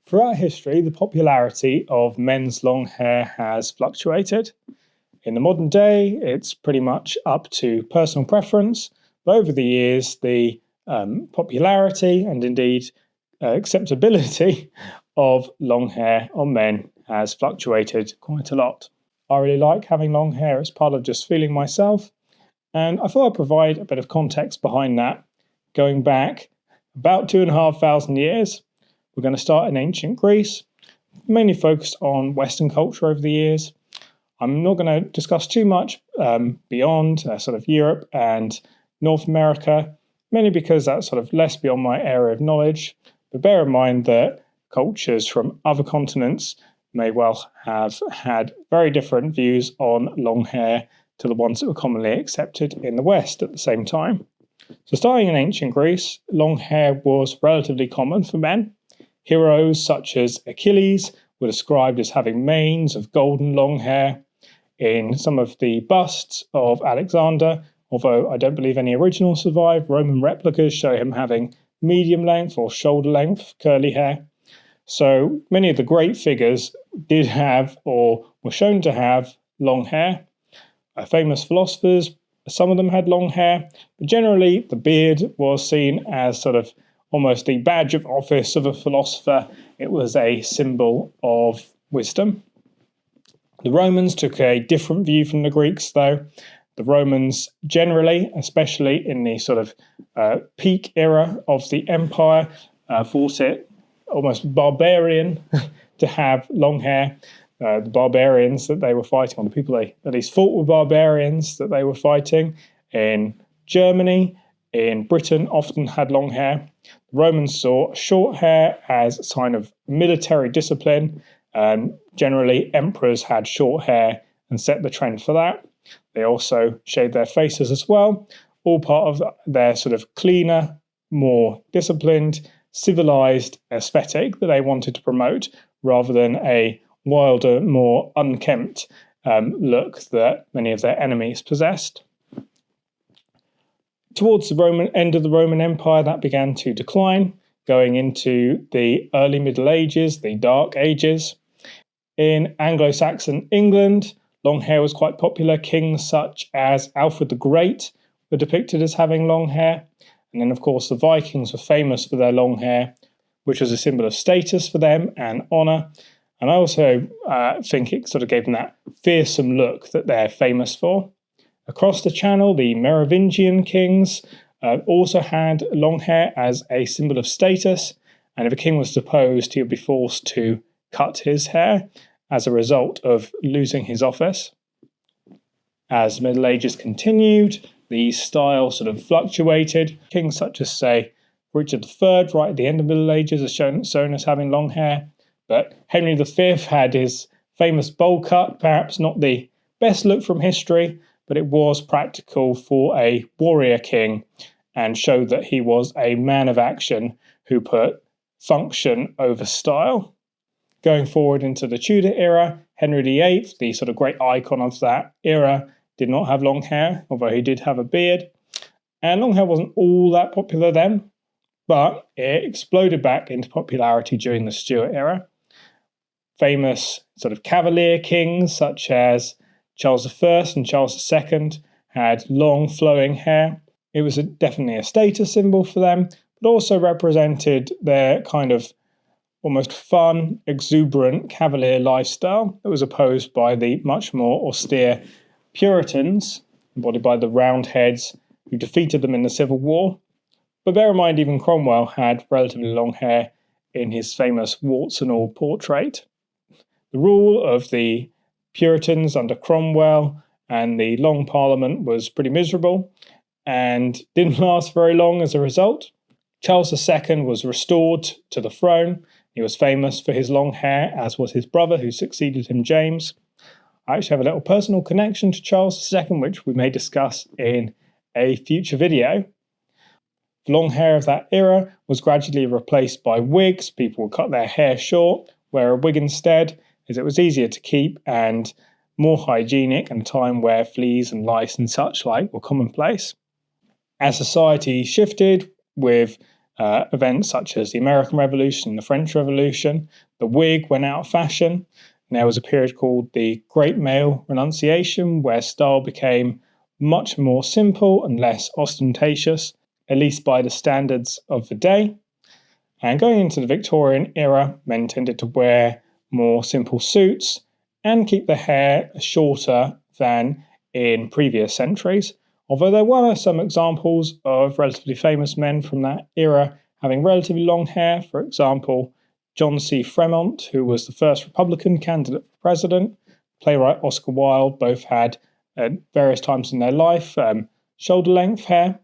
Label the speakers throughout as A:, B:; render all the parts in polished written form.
A: Throughout history, the popularity of men's long hair has fluctuated. In the modern day, it's pretty much up to personal preference, but over the years, the popularity and indeed acceptability of long hair on men has fluctuated quite a lot. I really like having long hair as part of just feeling myself, and I thought I'd provide a bit of context behind that. Going back about 2,500 years, we're going to start in ancient Greece, mainly focused on Western culture over the years. I'm not going to discuss too much beyond sort of Europe and North America, mainly because that's sort of less beyond my area of knowledge. But bear in mind that cultures from other continents may well have had very different views on long hair to the ones that were commonly accepted in the West at the same time. So starting in ancient Greece, long hair was relatively common for men. Heroes such as Achilles were described as having manes of golden long hair. In some of the busts of Alexander, although I don't believe any originals survive, Roman replicas show him having medium length or shoulder length curly hair. So many of the great figures did have or were shown to have long hair. Famous philosophers, some of them had long hair, but generally the beard was seen as sort of almost the badge of office of a philosopher. It was a symbol of wisdom. The Romans took a different view from the Greeks, though. The Romans generally, especially in the sort of peak era of the empire, thought it almost barbarian to have long hair. The barbarians that they were fighting, or the people they at least thought were barbarians that they were fighting in Germany, in Britain, often had long hair. The Romans saw short hair as a sign of military discipline. Generally, emperors had short hair and set the trend for that. They also shaved their faces as well, all part of their sort of cleaner, more disciplined, civilized aesthetic that they wanted to promote, rather than a wilder, more unkempt look that many of their enemies possessed. Towards the end of the Roman Empire, that began to decline, going into the early Middle Ages, the Dark Ages. In Anglo-Saxon England, long hair was quite popular. Kings such as Alfred the Great were depicted as having long hair. And then, of course, the Vikings were famous for their long hair, which was a symbol of status for them and honour. And I also think it sort of gave them that fearsome look that they're famous for. Across the Channel, the Merovingian kings also had long hair as a symbol of status, and if a king was deposed, he would be forced to cut his hair as a result of losing his office. As the Middle Ages continued, the style sort of fluctuated. Kings such as, say, Richard III, right at the end of the Middle Ages, are shown as having long hair, but Henry V had his famous bowl cut, perhaps not the best look from history, but it was practical for a warrior king and showed that he was a man of action who put function over style. Going forward into the Tudor era, Henry VIII, the sort of great icon of that era, did not have long hair, although he did have a beard. And long hair wasn't all that popular then, but it exploded back into popularity during the Stuart era. Famous sort of Cavalier kings such as Charles I and Charles II had long flowing hair. It was definitely a status symbol for them, but also represented their kind of almost fun, exuberant Cavalier lifestyle that was opposed by the much more austere Puritans, embodied by the Roundheads, who defeated them in the Civil War. But bear in mind, even Cromwell had relatively long hair in his famous warts and all portrait. The rule of the Puritans under Cromwell and the Long Parliament was pretty miserable and didn't last very long as a result. Charles II was restored to the throne. He was famous for his long hair, as was his brother who succeeded him, James. I actually have a little personal connection to Charles II, which we may discuss in a future video. The long hair of that era was gradually replaced by wigs. People would cut their hair short, wear a wig instead, as it was easier to keep and more hygienic in a time where fleas and lice and such like were commonplace. As society shifted with events such as the American Revolution and the French Revolution, the wig went out of fashion. And there was a period called the Great Male Renunciation, where style became much more simple and less ostentatious, at least by the standards of the day. And going into the Victorian era, men tended to wear more simple suits and keep their hair shorter than in previous centuries. Although there were some examples of relatively famous men from that era having relatively long hair. For example, John C. Fremont, who was the first Republican candidate for president, playwright Oscar Wilde, both had at various times in their life shoulder-length hair.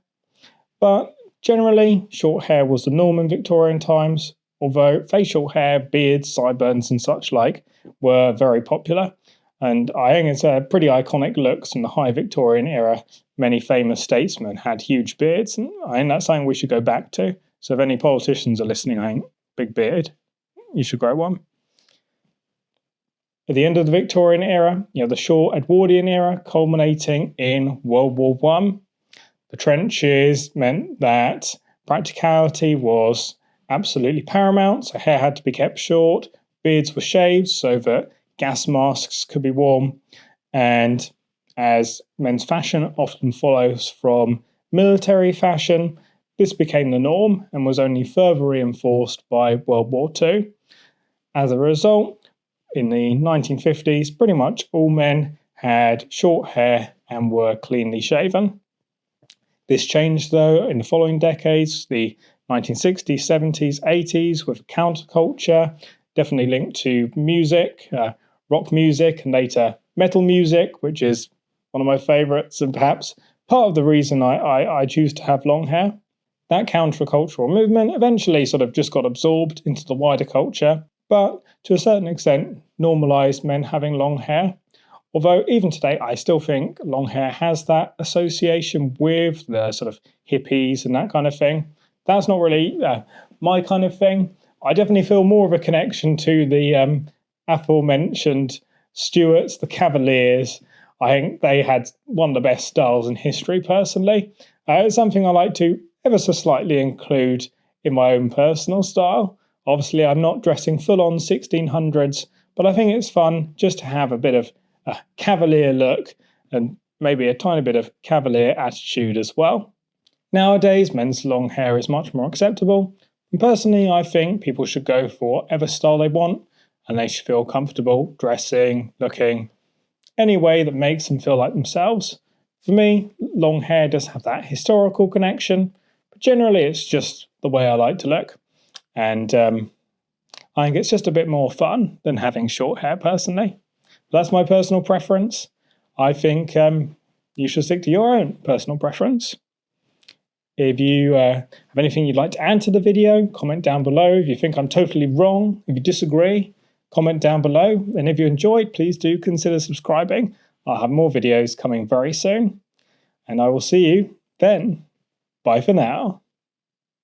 A: But generally, short hair was the norm in Victorian times, although facial hair, beards, sideburns and such like were very popular. And I think it's a pretty iconic looks in the high Victorian era. Many famous statesmen had huge beards, and I think that's something we should go back to. So if any politicians are listening, I think big beard, you should grow one. At the end of the Victorian era, you have the short Edwardian era, culminating in World War I. The trenches meant that practicality was absolutely paramount, so hair had to be kept short, beards were shaved so that gas masks could be worn, and as men's fashion often follows from military fashion, this became the norm and was only further reinforced by World War II. As a result, in the 1950s, pretty much all men had short hair and were cleanly shaven. This changed, though, in the following decades, the 1960s, 70s, 80s, with counterculture, definitely linked to music, rock music, and later metal music, which is one of my favourites and perhaps part of the reason I choose to have long hair. That countercultural movement eventually sort of just got absorbed into the wider culture, but to a certain extent normalised men having long hair. Although even today, I still think long hair has that association with the sort of hippies and that kind of thing. That's not really my kind of thing. I definitely feel more of a connection to the aforementioned Stuarts, the Cavaliers. I think they had one of the best styles in history, personally. It's something I like to ever so slightly include in my own personal style. Obviously, I'm not dressing full-on 1600s, but I think it's fun just to have a bit of a Cavalier look and maybe a tiny bit of Cavalier attitude as well. Nowadays, men's long hair is much more acceptable, and personally, I think people should go for whatever style they want, and they should feel comfortable dressing, looking, any way that makes them feel like themselves. For me, long hair does have that historical connection, but generally it's just the way I like to look. And I think it's just a bit more fun than having short hair, personally. But that's my personal preference. I think you should stick to your own personal preference. If you have anything you'd like to add to the video, comment down below. If you think I'm totally wrong, if you disagree, comment down below. And if you enjoyed, please do consider subscribing. I'll have more videos coming very soon. And I will see you then. Bye for now.